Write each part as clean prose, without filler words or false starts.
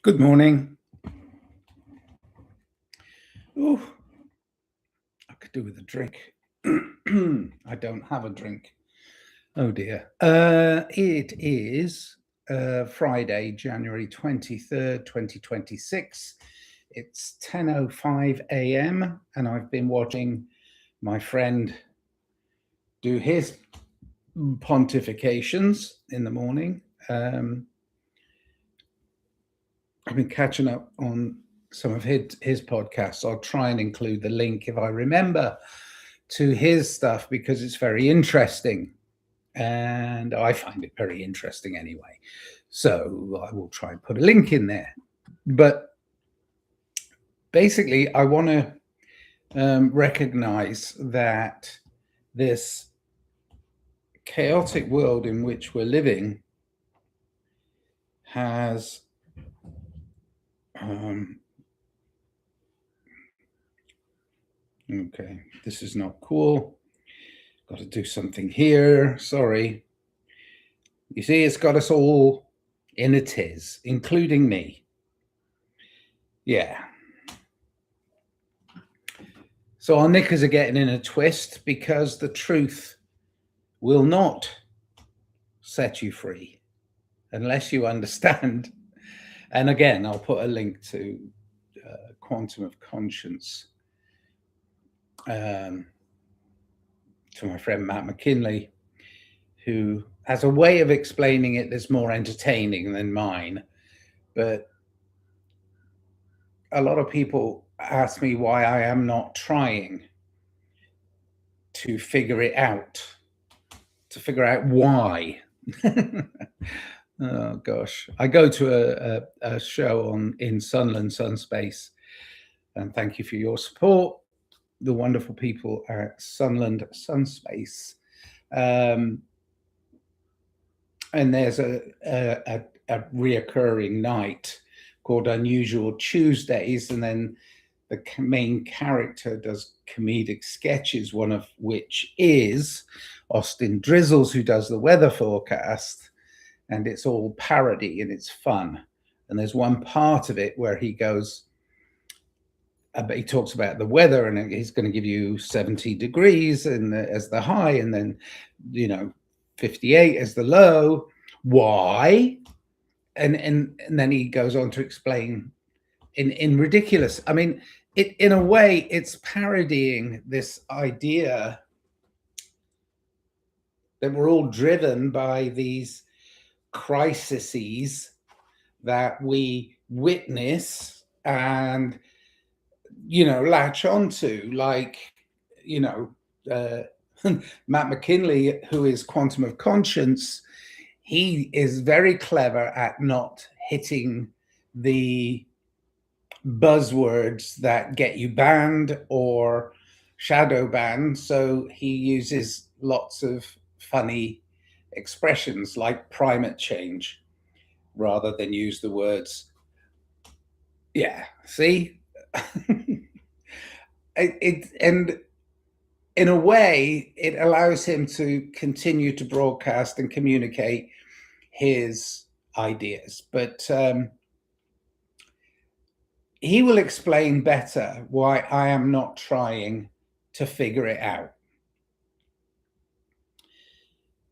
Good morning. Oh, I could do with a drink. I don't have a drink. Oh dear. It is Friday, January 23rd, 2026. It's 10:05 a.m. and I've been watching my friend do his pontifications in the morning. I've been catching up on some of his podcasts. I'll try and include the link if I remember to his stuff because it's very interesting. And I find it very interesting anyway. So I will try and put a link in there. But basically, I want to recognize that this chaotic world in which we're living has okay, this is not cool. Got to do something here. Sorry. You see, it's got us all in a tiz, including me. Yeah. So our knickers are getting in a twist because the truth will not set you free unless you understand. And again, I'll put a link to Quantum of Conscience to my friend Matt McKinley, who has a way of explaining it that's more entertaining than mine. But a lot of people ask me why I am not trying to figure it out, to figure out why. Oh gosh, I go to a show in Sunland Sunspace, and thank you for your support, the wonderful people at Sunland Sunspace. And there's a reoccurring night called Unusual Tuesdays, and then the main character does comedic sketches, one of which is Austin Drizzles, who does the weather forecast, and it's all parody and it's fun. And there's one part of it where he goes, he talks about the weather, and he's going to give you 70 degrees and as the high, and then 58 as the low. Why? And then he goes on to explain in ridiculous. I mean, in a way, it's parodying this idea that we're all driven by these crises that we witness and latch onto, like Matt McKinley, who is Quantum of Conscience. He is very clever at not hitting the buzzwords that get you banned or shadow banned. So he uses lots of funny expressions like primate change rather than use the words. Yeah, see? And in a way, it allows him to continue to broadcast and communicate his ideas. But he will explain better why I am not trying to figure it out.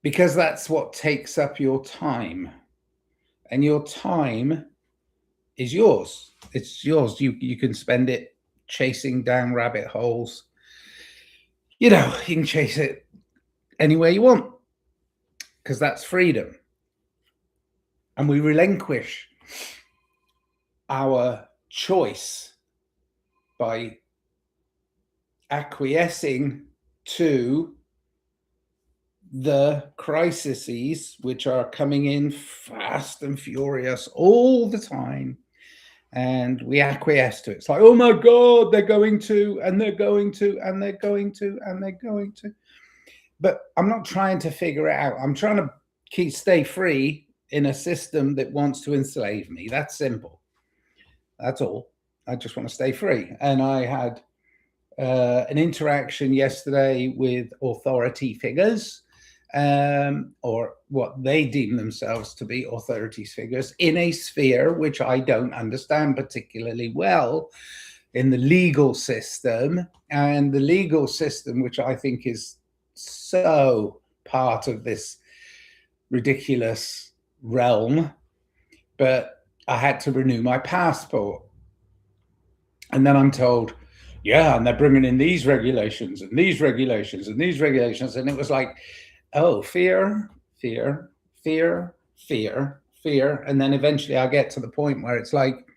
Because that's what takes up your time. And your time is yours. It's yours. You can spend it chasing down rabbit holes. You can chase it anywhere you want, because that's freedom. And we relinquish our choice by acquiescing to the crises which are coming in fast and furious all the time, and we acquiesce to it. It's like, oh my God, they're going to, and they're going to, and they're going to, and they're going to. But I'm not trying to figure it out. I'm trying to stay free in a system that wants to enslave me. That's simple. That's all. I just want to stay free. And I had an interaction yesterday with authority figures, or what they deem themselves to be authority figures in a sphere which I don't understand particularly well, in the legal system. And the legal system, which I think is so part of this ridiculous realm, but I had to renew my passport. And then I'm told, yeah, and they're bringing in these regulations and these regulations and these regulations. And it was like, oh, fear, fear, fear, fear, fear. And then eventually I get to the point where it's like,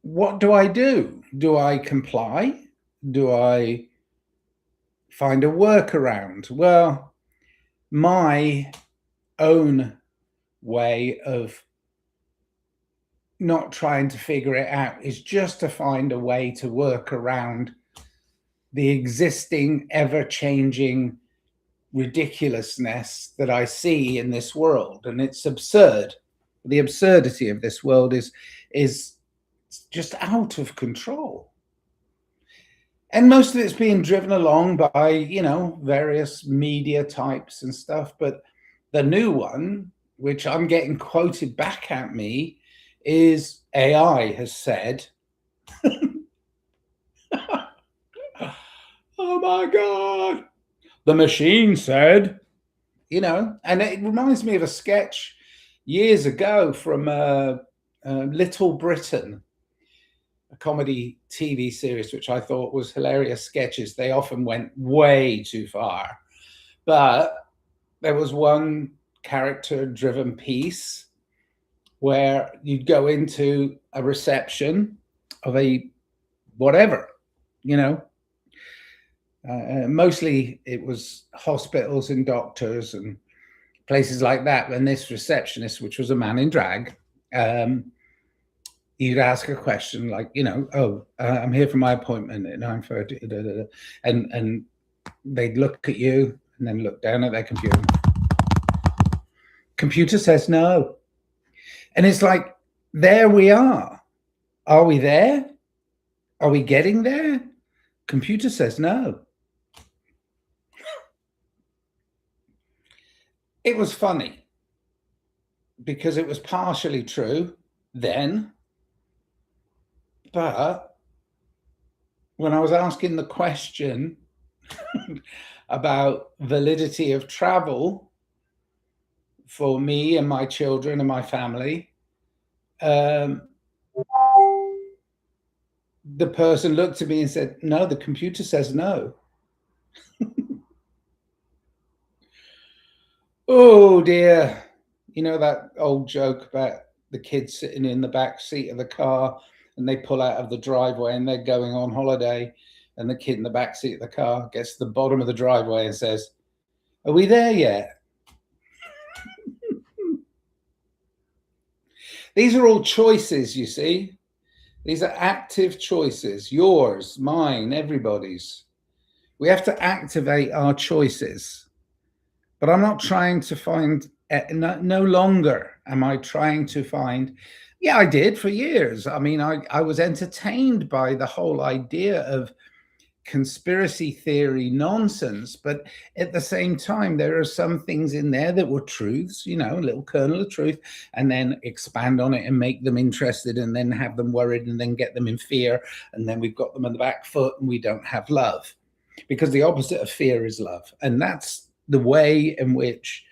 what do I do? Do I comply? Do I find a workaround? Well, my own way of not trying to figure it out is just to find a way to work around the existing, ever-changing ridiculousness that I see in this world. And it's absurd. The absurdity of this world is just out of control. And most of it's being driven along by, you know, various media types and stuff. But the new one, which I'm getting quoted back at me, is AI has said, oh my God, the machine said, you know, and it reminds me of a sketch years ago from Little Britain, a comedy TV series, which I thought was hilarious sketches. They often went way too far, but there was one character-driven piece where you'd go into a reception of a whatever, you know, mostly it was hospitals and doctors and places like that. And this receptionist, which was a man in drag, you'd ask a question like, you know, oh, I'm here for my appointment at 9:30, and they'd look at you and then look down at their computer. Computer says no. And it's like, there we are. Are we there? Are we getting there? Computer says no. It was funny because it was partially true then, but when I was asking the question about validity of travel for me and my children and my family, the person looked at me and said, no, the computer says no. Oh dear. You know that old joke about the kids sitting in the back seat of the car and they pull out of the driveway and they're going on holiday, and the kid in the back seat of the car gets to the bottom of the driveway and says, are we there yet? These are all choices, you see. These are active choices, yours, mine, everybody's. We have to activate our choices. But I'm not trying to find, no longer am I trying to find, yeah, I did for years. I mean, I was entertained by the whole idea of conspiracy theory nonsense, but at the same time, there are some things in there that were truths, you know, a little kernel of truth, and then expand on it and make them interested and then have them worried and then get them in fear. And then we've got them on the back foot and we don't have love, because the opposite of fear is love. And that's the way in which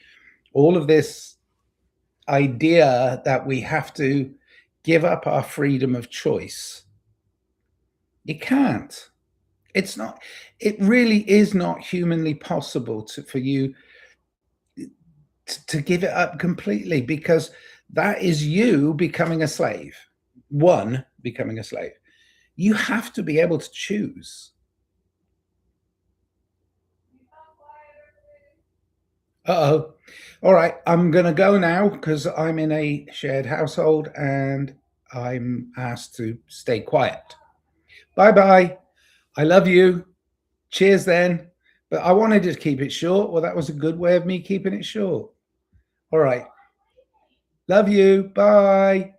all of this idea that we have to give up our freedom of choice, you can't. It's not, it really is not humanly possible for you to give it up completely, because that is you becoming a slave. One, becoming a slave. You have to be able to choose. Uh-oh. All right, I'm going to go now because I'm in a shared household and I'm asked to stay quiet. Bye-bye. I love you. Cheers then. But I wanted to keep it short. Well, that was a good way of me keeping it short. All right. Love you. Bye.